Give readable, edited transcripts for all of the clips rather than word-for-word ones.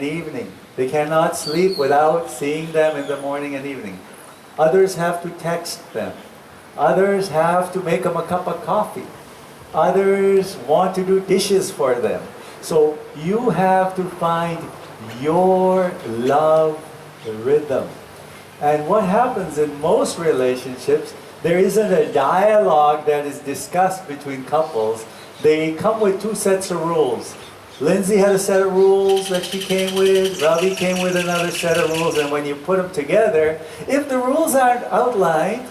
and evening. They cannot sleep without seeing them in the morning and evening. Others have to text them. Others have to make them a cup of coffee. Others want to do dishes for them. So you have to find your love rhythm. And what happens in most relationships, there isn't a dialogue that is discussed between couples. They come with two sets of rules. Lindsay had a set of rules that she came with, Ravi came with another set of rules, and when you put them together, if the rules aren't outlined,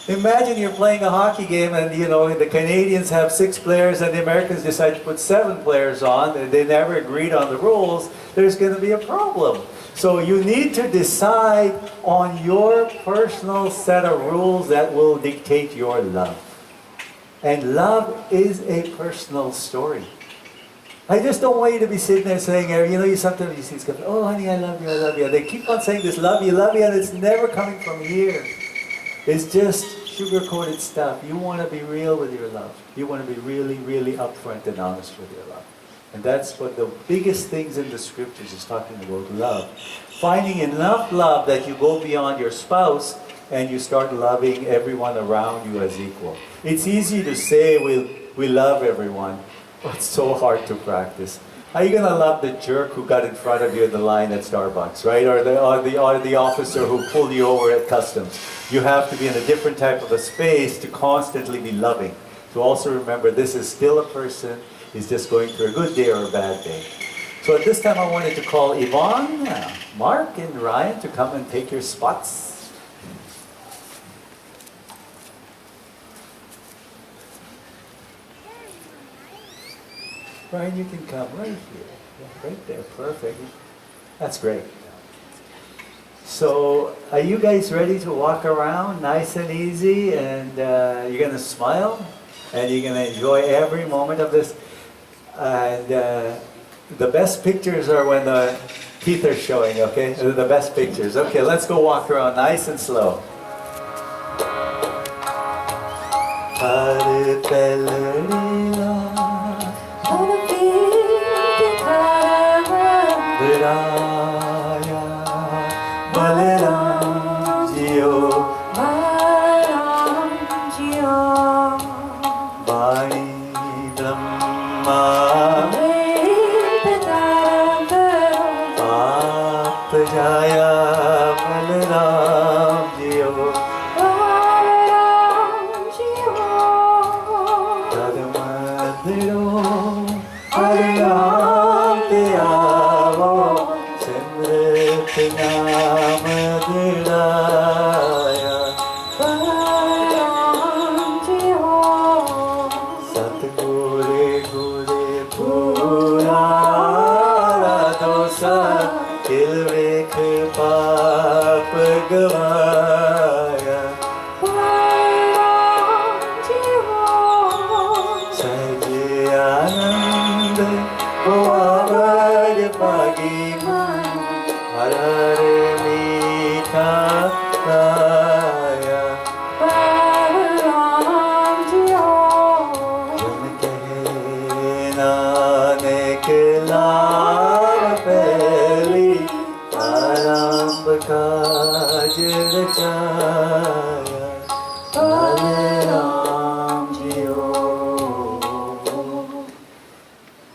imagine you're playing a hockey game and the Canadians have 6 players and the Americans decide to put 7 players on, and they never agreed on the rules, there's going to be a problem. So you need to decide on your personal set of rules that will dictate your love. And love is a personal story. I just don't want you to be sitting there saying, you sometimes you see this guy, oh honey, I love you, I love you. And they keep on saying this, love you, and it's never coming from here. It's just sugar-coated stuff. You want to be real with your love. You want to be really, really upfront and honest with your love. And that's what the biggest things in the scriptures is talking about, love. Finding enough love that you go beyond your spouse and you start loving everyone around you as equal. It's easy to say we love everyone, but it's so hard to practice. Are you going to love the jerk who got in front of you in the line at Starbucks, right? Or the officer who pulled you over at customs? You have to be in a different type of a space to constantly be loving. To also remember this is still a person. He's just going through a good day or a bad day. So at this time I wanted to call Yvonne, Mark, and Ryan to come and take your spots. Ryan, you can come right here. Yeah, right there, perfect. That's great. So, are you guys ready to walk around nice and easy, and you're going to smile, and you're going to enjoy every moment of this? And the best pictures are when the teeth are showing, okay? They're the best pictures. Okay, let's go walk around nice and slow.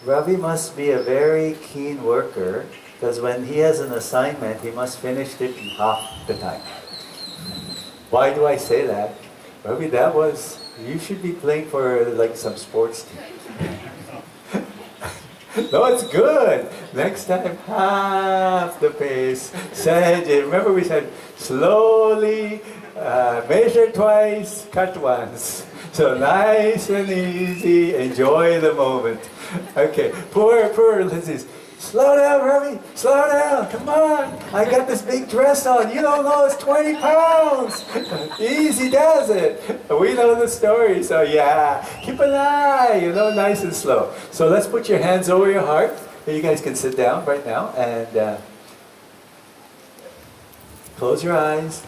Ravi must be a very keen worker, because when he has an assignment, he must finish it in half the time. Why do I say that? Ravi, you should be playing for like some sports team. No, it's good. Next time, half the pace. Sahaj, remember we said, slowly, measure twice, cut once. So nice and easy, enjoy the moment. Okay, poor Lindsay. Slow down, Ravi, slow down, come on. I got this big dress on. You don't know it's 20 pounds. Easy does it. We know the story, so yeah. Keep an eye, nice and slow. So let's put your hands over your heart. You guys can sit down right now and close your eyes.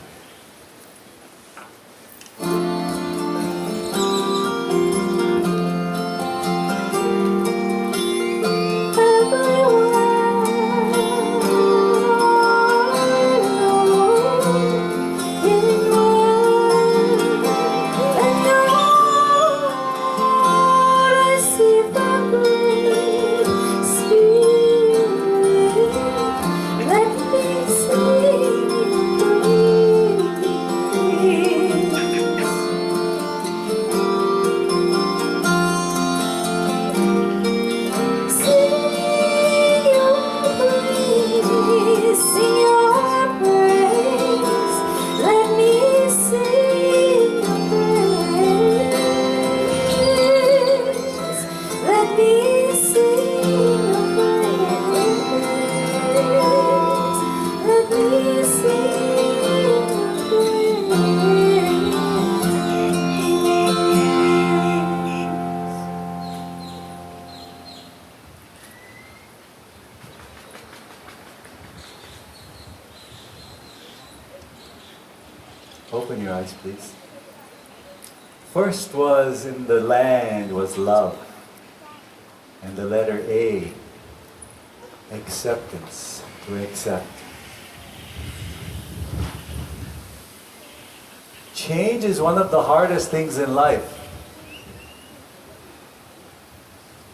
Open your eyes, please. First was in the land was love. And the letter A, acceptance, to accept. Change is one of the hardest things in life.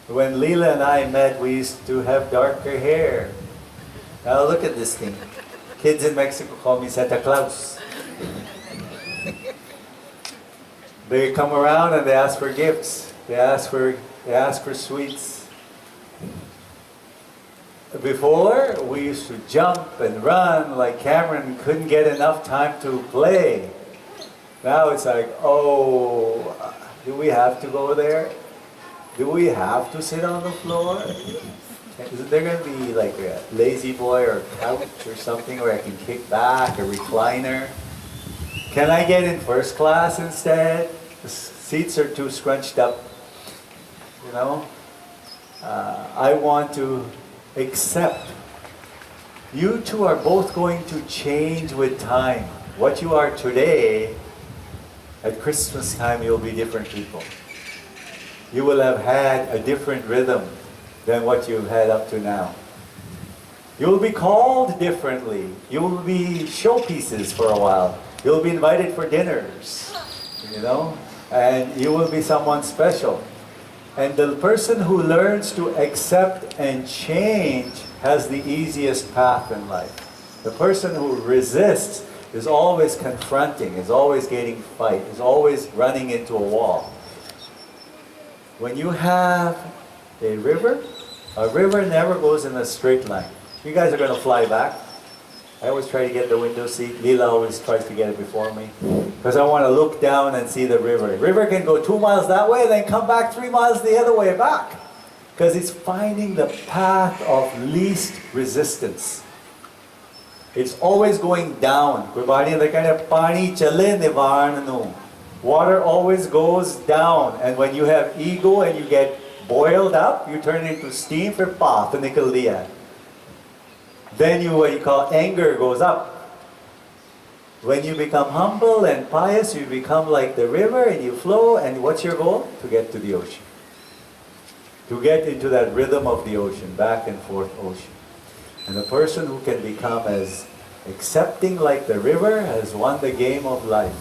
When Leela and I met, we used to have darker hair. Now look at this thing. Kids in Mexico call me Santa Claus. They come around and they ask for gifts. They ask for sweets. Before, we used to jump and run like Cameron couldn't get enough time to play. Now it's like, oh, do we have to go there? Do we have to sit on the floor? Is there going to be like a lazy boy or a couch or something where I can kick back, a recliner? Can I get in first class instead? The seats are too scrunched up. You know? I want to accept. You two are both going to change with time. What you are today, at Christmas time you'll be different people. You will have had a different rhythm than what you've had up to now. You will be called differently. You will be showpieces for a while. You'll be invited for dinners, you know, and you will be someone special. And the person who learns to accept and change has the easiest path in life. The person who resists is always confronting, is always getting fight, is always running into a wall. When you have a river never goes in a straight line. You guys are going to fly back. I always try to get the window seat. Leela always tries to get it before me. Because I want to look down and see the river. River can go 2 miles that way, then come back 3 miles the other way back. Because it's finding the path of least resistance. It's always going down. Water always goes down. And when you have ego and you get boiled up, you turn into steam for path and nickel dia. Then what you call anger goes up. When you become humble and pious, you become like the river and you flow. And what's your goal? To get to the ocean. To get into that rhythm of the ocean, back and forth ocean. And the person who can become as accepting like the river has won the game of life.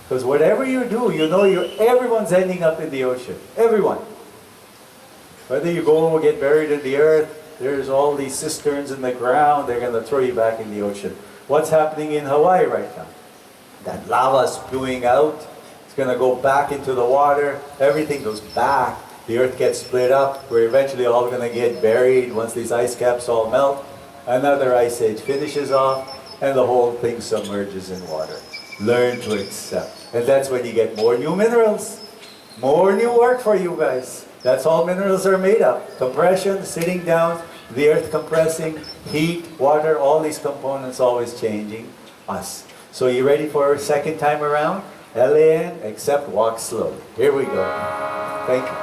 Because whatever you do, you know everyone's ending up in the ocean. Everyone. Whether you go get buried in the earth, there's all these cisterns in the ground, they're going to throw you back in the ocean. What's happening in Hawaii right now? That lava spewing out, it's going to go back into the water, everything goes back, the earth gets split up, we're eventually all going to get buried once these ice caps all melt, another ice age finishes off, and the whole thing submerges in water. Learn to accept. And that's when you get more new minerals, more new work for you guys. That's all minerals are made of. Compression, sitting down, the earth compressing, heat, water, all these components always changing us. So you ready for a second time around? L-A-N, accept, walk slowly. Here we go. Thank you.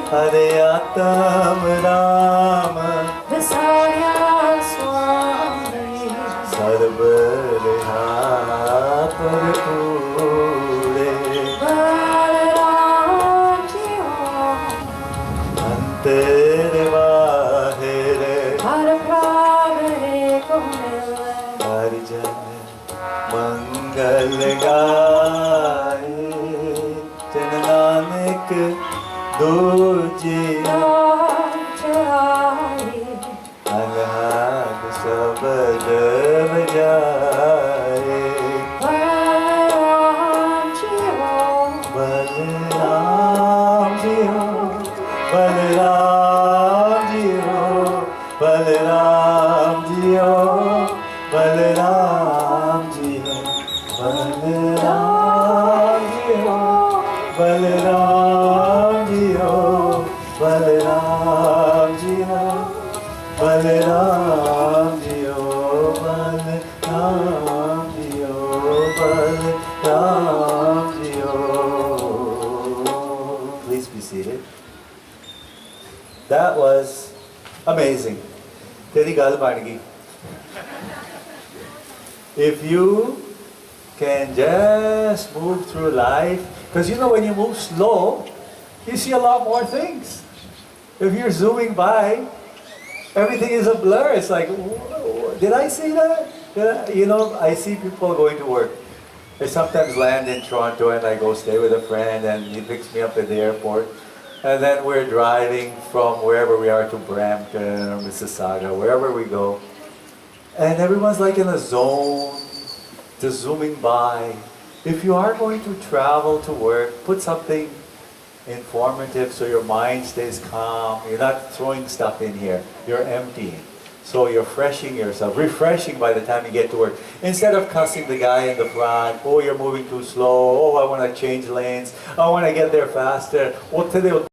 Hare Atam Rama Visaya Swami Sarvariha Parpure Balaram Jiho Antere Vahere Har Prabhe Kumile Harijan Mangal Gaye Janananik Duje Anhad Sabad Bajaye Balaram Jiho Balaram was amazing. Teri gal ban gayi. If you can just move through life, because you know when you move slow, you see a lot more things. If you're zooming by, everything is a blur. It's like, did I see that? You know, I see people going to work. I sometimes land in Toronto and I go stay with a friend and he picks me up at the airport. And then we're driving from wherever we are to Brampton or Mississauga, wherever we go. And everyone's like in a zone, just zooming by. If you are going to travel to work, put something informative so your mind stays calm. You're not throwing stuff in here. You're emptying. So you're refreshing yourself, refreshing by the time you get to work. Instead of cussing the guy in the front, oh, you're moving too slow, oh, I want to change lanes, I want to get there faster. Oh, today,